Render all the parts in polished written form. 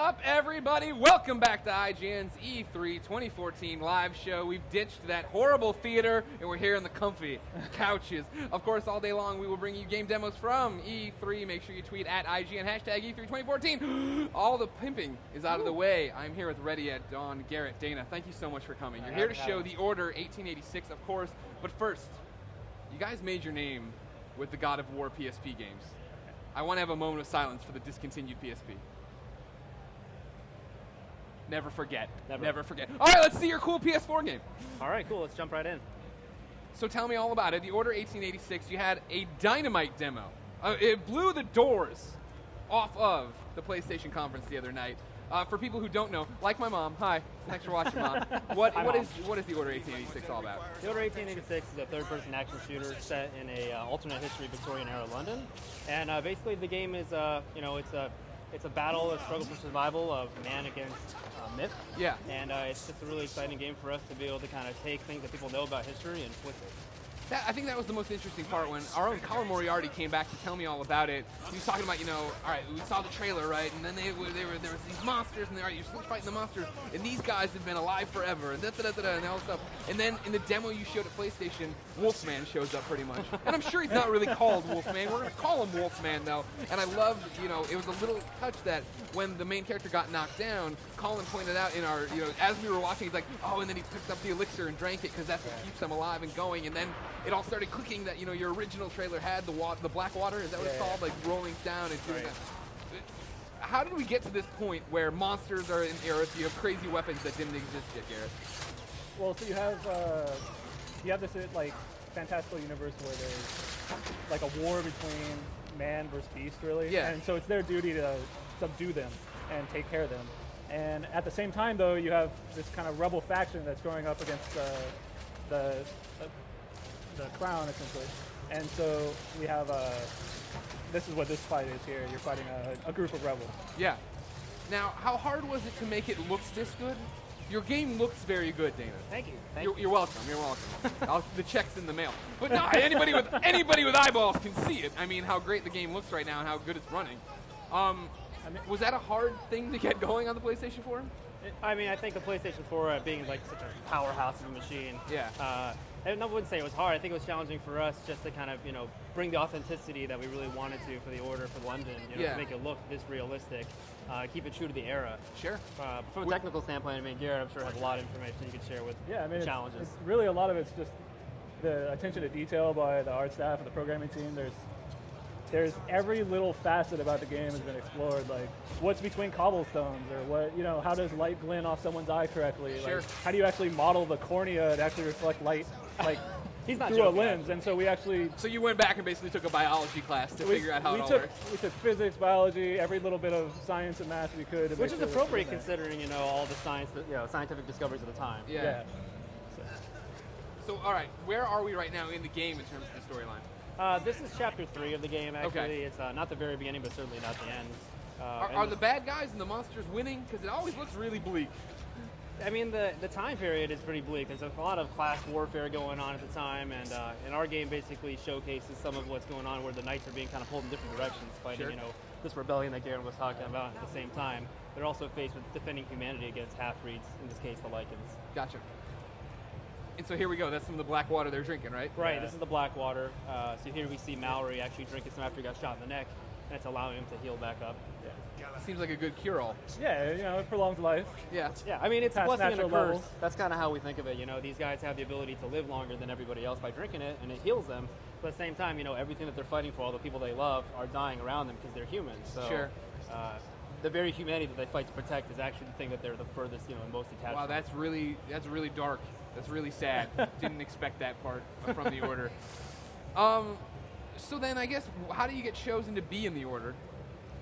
up, everybody? Welcome back to IGN's E3 2014 live show. We've ditched that horrible theater, and we're here in the comfy couches. Of course, all day long, we will bring you game demos from E3. Make sure you tweet at IGN, hashtag E3 2014. All the pimping is out of the way. I'm here with Ready at Dawn, Garrett, Dana. Thank you so much for coming. You're here to show The Order 1886, of course. But first, you guys made your name with the God of War PSP games. I want to have a moment of silence for the discontinued PSP. Never forget. Never forget. All right, let's see your cool PS4 game. All right, cool. Let's jump right in. So tell me all about it. The Order 1886, you had a dynamite demo. It blew the doors off of the PlayStation conference the other night. For people who don't know, like my mom, hi, thanks for watching, Mom. What is the Order 1886 all about? The Order 1886 is a third-person action shooter set in a alternate history Victorian-era London, and basically the game is it's a battle, a struggle for survival of man against myth. Yeah. And it's just a really exciting game for us to be able to kind of take things that people know about history and twist it. I think that was the most interesting part when our own Colin Moriarty came back to tell me all about it. He was talking about, all right, we saw the trailer, right, and then there was these monsters, and you're still fighting the monsters, and these guys have been alive forever, and and all this stuff. And then in the demo you showed at PlayStation, Wolfman shows up pretty much. And I'm sure he's not really called Wolfman. We're going to call him Wolfman, though. And I loved, it was a little touch that when the main character got knocked down, Colin pointed out in our, as we were watching, he's like, oh, and then he picked up the elixir and drank it because that's what keeps them alive and going. And then it all started clicking that, your original trailer had the black water, is that what it's called? Like rolling down and doing that. How did we get to this point where monsters are in Earth, you have crazy weapons that didn't exist yet, Garrett? Well, so you have this like fantastical universe where there's like a war between man versus beast, really. Yeah. And so it's their duty to subdue them and take care of them. And at the same time, though, you have this kind of rebel faction that's going up against the crown, essentially. And so we have this is what this fight is here. You're fighting a group of rebels. Yeah. Now, how hard was it to make it look this good? Your game looks very good, Dana. Thank you. You're welcome. You're welcome. The check's in the mail. But no, anybody with eyeballs can see it. I mean, how great the game looks right now and how good it's running. Was that a hard thing to get going on the PlayStation 4? I think the PlayStation 4 being like such a powerhouse of a machine. Yeah. I wouldn't say it was hard. I think it was challenging for us just to kind of, bring the authenticity that we really wanted to for the Order for London, to make it look this realistic, keep it true to the era. Sure. From a technical standpoint, Garrett, I'm sure has a lot of information you could share with challenges. It's really a lot of it's just the attention to detail by the art staff and the programming team. There's every little facet about the game has been explored, like what's between cobblestones, or what, how does light glint off someone's eye correctly? Sure. Like, how do you actually model the cornea to actually reflect light, like He's not through a joking, lens? And so we actually... So you went back and basically took a biology class to figure out how it all works. We took physics, biology, every little bit of science and math we could. Which is appropriate considering, all the science, scientific discoveries of the time. Yeah. So, all right, where are we right now in the game in terms of the storyline? This is chapter 3 of the game, actually. Okay. It's not the very beginning, but certainly not the end. Are the bad guys and the monsters winning? Because it always looks really bleak. The time period is pretty bleak. There's a lot of class warfare going on at the time, and our game basically showcases some of what's going on where the knights are being kind of pulled in different directions, fighting, this rebellion that Garen was talking about at the same time. They're also faced with defending humanity against half-breeds, in this case, the Lycans. Gotcha. And so here we go. That's some of the black water they're drinking, right? Right. This is the black water. So here we see Mallory actually drinking some after he got shot in the neck, and it's allowing him to heal back up. Yeah. Seems like a good cure-all. Yeah, it prolongs life. Yeah. Yeah, it's a blessing and a curse. Levels. That's kind of how we think of it. These guys have the ability to live longer than everybody else by drinking it, and it heals them. But at the same time, everything that they're fighting for, all the people they love, are dying around them because they're humans. So, sure. The very humanity that they fight to protect is actually the thing that they're the furthest, and most attached. Wow, that's really dark. That's really sad. Didn't expect that part from the Order. So then, I guess, how do you get chosen to be in the Order?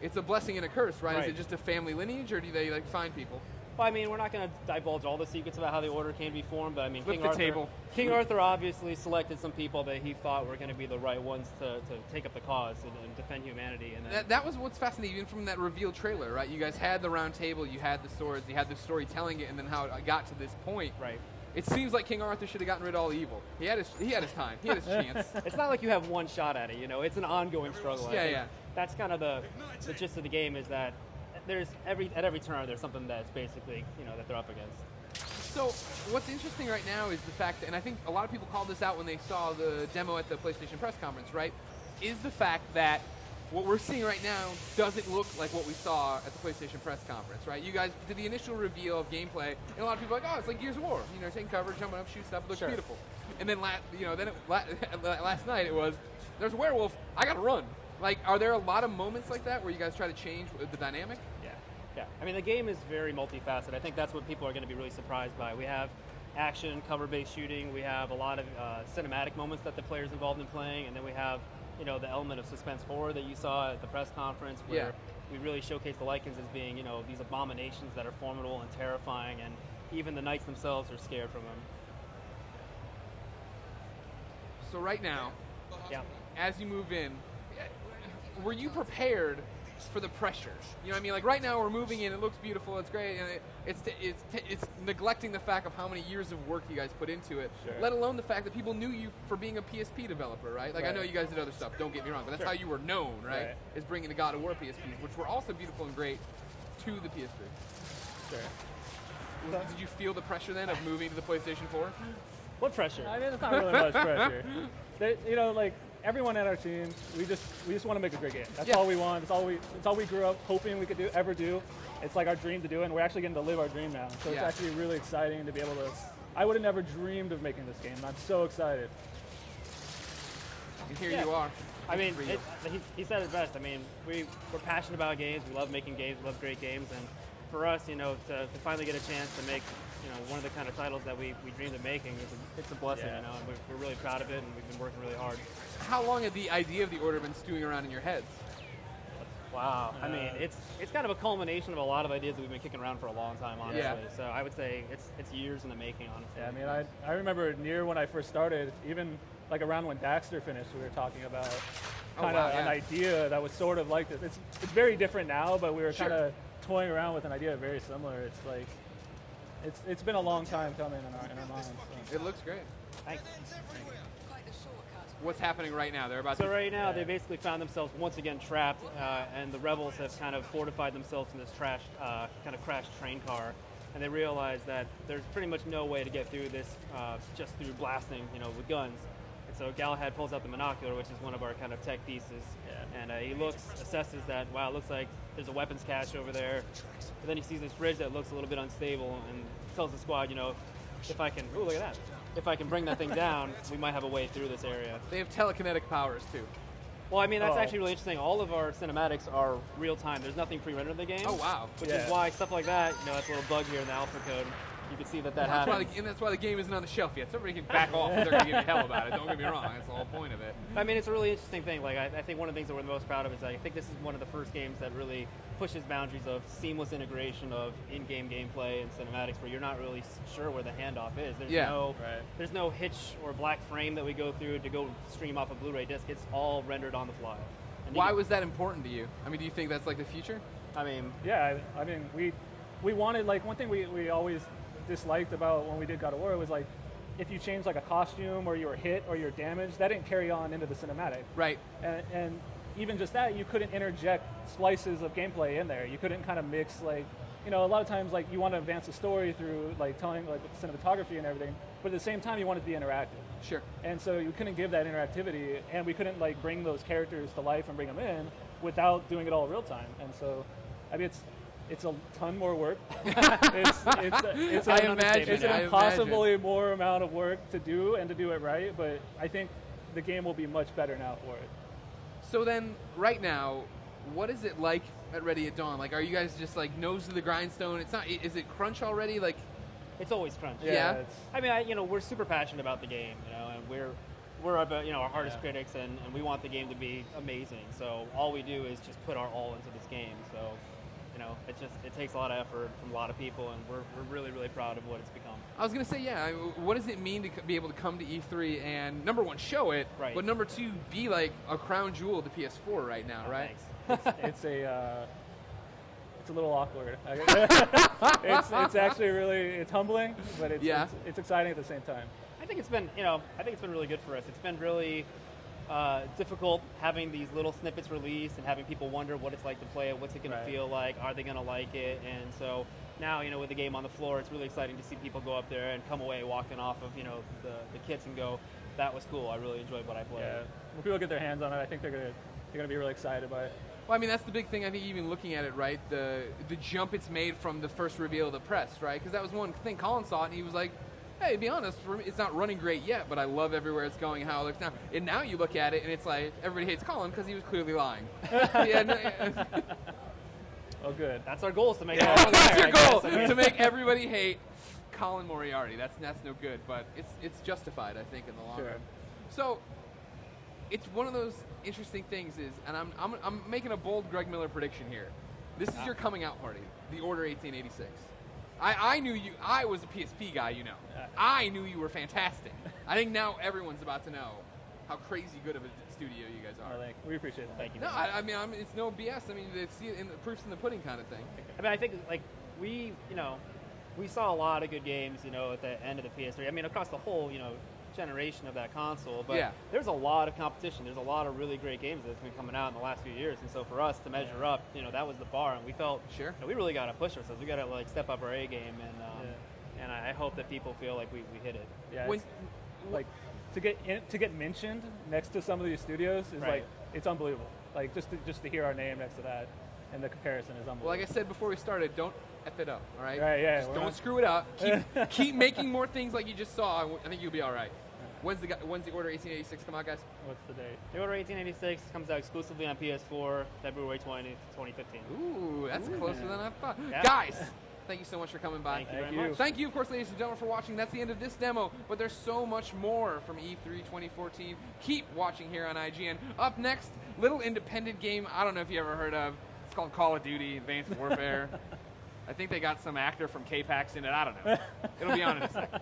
It's a blessing and a curse, right? Is it just a family lineage, or do they find people? Well, we're not going to divulge all the secrets about how the Order came to be formed, but King table. Arthur obviously selected some people that he thought were going to be the right ones to take up the cause and defend humanity. And then that was what's fascinating, even from that reveal trailer, right? You guys had the round table, you had the swords, you had the story telling it, and then how it got to this point. Right. It seems like King Arthur should have gotten rid of all the evil. He had his time. He had his chance. It's not like you have one shot at it, It's an ongoing struggle. Yeah. That's kind of the gist of the game, is that there's at every turn there's something that's basically that they're up against. So what's interesting right now is the fact, and I think a lot of people called this out when they saw the demo at the PlayStation press conference, right? Is the fact that what we're seeing right now doesn't look like what we saw at the PlayStation press conference, right? You guys did the initial reveal of gameplay, and a lot of people are like, oh, it's like Gears of War. Taking cover, jumping up, shoot stuff, it looks beautiful. And then last night it was, there's a werewolf, I gotta run. Like, are there a lot of moments like that where you guys try to change the dynamic? Yeah. I mean, the game is very multifaceted. I think that's what people are going to be really surprised by. We have action, cover-based shooting. We have a lot of cinematic moments that the player's involved in playing, and then we have the element of suspense horror that you saw at the press conference, where we really showcase the Lycans as being these abominations that are formidable and terrifying, and even the knights themselves are scared from them. So right now, as you move in, were you prepared for the pressure? You know what I mean? Like right now we're moving in, it looks beautiful, it's great, and it's neglecting the fact of how many years of work you guys put into it, let alone the fact that people knew you for being a PSP developer, right? Like I know you guys did other stuff, don't get me wrong, but that's how you were known, right? Is bringing the God of War PSPs, which were also beautiful and great to the PS3. Did you feel the pressure then of moving to the PlayStation 4? What pressure? I mean, it's not really much pressure. Like everyone at our team, we just want to make a great game. That's all we want. It's all we grew up hoping we could ever do. It's like our dream to do it, and we're actually getting to live our dream now. So it's actually really exciting to be able to. I would have never dreamed of making this game, and I'm so excited. And here you are. I mean, he said it best. I mean, we're passionate about games. We love making games. We love great games, and for us, to finally get a chance to make one of the kind of titles that we dreamed of making, it's a blessing, and we're really proud of it, and we've been working really hard. How long had the idea of the order been stewing around in your heads? Wow. I mean, it's kind of a culmination of a lot of ideas that we've been kicking around for a long time, honestly. So I would say it's years in the making, honestly. Yeah, I mean, I remember near when I first started, even like around when Daxter finished, we were talking about kind of an idea that was sort of like this. It's very different now, but we were kind of toying around with an idea very similar. It's like it's been a long time coming in our minds. So. It looks great. Thanks. What's happening right now? Right now they basically found themselves once again trapped, and the rebels have kind of fortified themselves in this kind of crashed train car, and they realize that there's pretty much no way to get through this just through blasting, with guns. And so Galahad pulls out the monocular, which is one of our kind of tech pieces, and he assesses that, wow, it looks like there's a weapons cache over there. But then he sees this bridge that looks a little bit unstable, and tells the squad, if I can, look at that. If I can bring that thing down, we might have a way through this area. They have telekinetic powers too. Well, I mean, that's actually really interesting. All of our cinematics are real time. There's nothing pre-rendered in the game. Oh, wow. Which is why stuff like that, that's a little bug here in the alpha code. You can see that happens. And that's why the game isn't on the shelf yet. Somebody can back off if they're going to give you hell about it. Don't get me wrong. That's the whole point of it. I mean, it's a really interesting thing. Like, I think one of the things that we're the most proud of is I think this is one of the first games that really pushes boundaries of seamless integration of in-game gameplay and cinematics where you're not really sure where the handoff is. There's no hitch or black frame that we go through to go stream off a Blu-ray disc. It's all rendered on the fly. And why was that important to you? I mean, do you think that's like the future? I mean... Yeah, I mean, we wanted, like, one thing we always disliked about when we did God of War was, like, if you changed, like, a costume or you were hit or you're damaged, that didn't carry on into the cinematic. Right. And even just that, you couldn't interject slices of gameplay in there. You couldn't kind of mix, like, a lot of times, like, you want to advance the story through, like, telling, like, cinematography and everything, but at the same time, you want it to be interactive. Sure. And so you couldn't give that interactivity, and we couldn't, like, bring those characters to life and bring them in without doing it all real time. And so, I mean, it's a ton more work. It's an impossibly more amount of work to do and to do it right, but I think the game will be much better now for it. So then, right now, what is it like at Ready at Dawn? Like, are you guys just like nose to the grindstone? It's not. Is it crunch already? Like, it's always crunch. Yeah. I mean, we're super passionate about the game, and we're our hardest critics, and we want the game to be amazing. So all we do is just put our all into this game. So, it takes a lot of effort from a lot of people, and we're really, really proud of what it's become. I was going to say, what does it mean to be able to come to E3 and, number one, show it, but number two, be like a crown jewel of the PS4 right now, right? It's a little awkward. It's actually it's humbling, but it's exciting at the same time. I think it's been really good for us. It's been really difficult having these little snippets released and having people wonder what it's like to play it, what's it going to feel like, are they going to like it, and so now, with the game on the floor, it's really exciting to see people go up there and come away walking off of, the kits and go, that was cool, I really enjoyed what I played. Yeah, when people get their hands on it, I think they're gonna be really excited by it. Well, I mean, that's the big thing, I think, even looking at it, right, the jump it's made from the first reveal of the press, right, because that was one thing Colin saw it, and he was like, hey, to be honest, it's not running great yet, but I love everywhere it's going, how it looks now. And now you look at it, and it's like, everybody hates Colin because he was clearly lying. Oh, good. That's our goal, is to make that's your goal, to make everybody hate Colin Moriarty. That's no good, but it's justified, I think, in the long run. So, it's one of those interesting things and I'm making a bold Greg Miller prediction here. This is your coming out party, the Order 1886. I knew you. I was a PSP guy, I knew you were fantastic. I think now everyone's about to know how crazy good of a studio you guys are. We appreciate it. Thank you. No, I mean, it's no BS. I mean, see it in the proofs in the pudding kind of thing. I mean, I think we saw a lot of good games, at the end of the PS3. I mean, across the whole, generation of that console, but there's a lot of competition. There's a lot of really great games that's been coming out in the last few years, and so for us to measure up, that was the bar, and we felt we really got to push ourselves. We got to step up our A game, and I hope that people feel like we hit it. Yeah, to get mentioned next to some of these studios is it's unbelievable. Just to hear our name next to that, and the comparison is unbelievable. Well, like I said before we started, don't F it up, all right? Right, yeah. Just don't screw it up. Keep making more things like you just saw. I think you'll be all right. When's the Order 1886 come out, guys? What's the date? The Order 1886 comes out exclusively on PS4, February 20th, 2015. Ooh, that's closer than I thought. Yeah. Guys, thank you so much for coming by. Thank you very much. Thank you, of course, ladies and gentlemen, for watching. That's the end of this demo, but there's so much more from E3 2014. Keep watching here on IGN. Up next, little independent game I don't know if you ever heard of. It's called Call of Duty Advanced Warfare. I think they got some actor from K-Pax in it. I don't know. It'll be on in a second.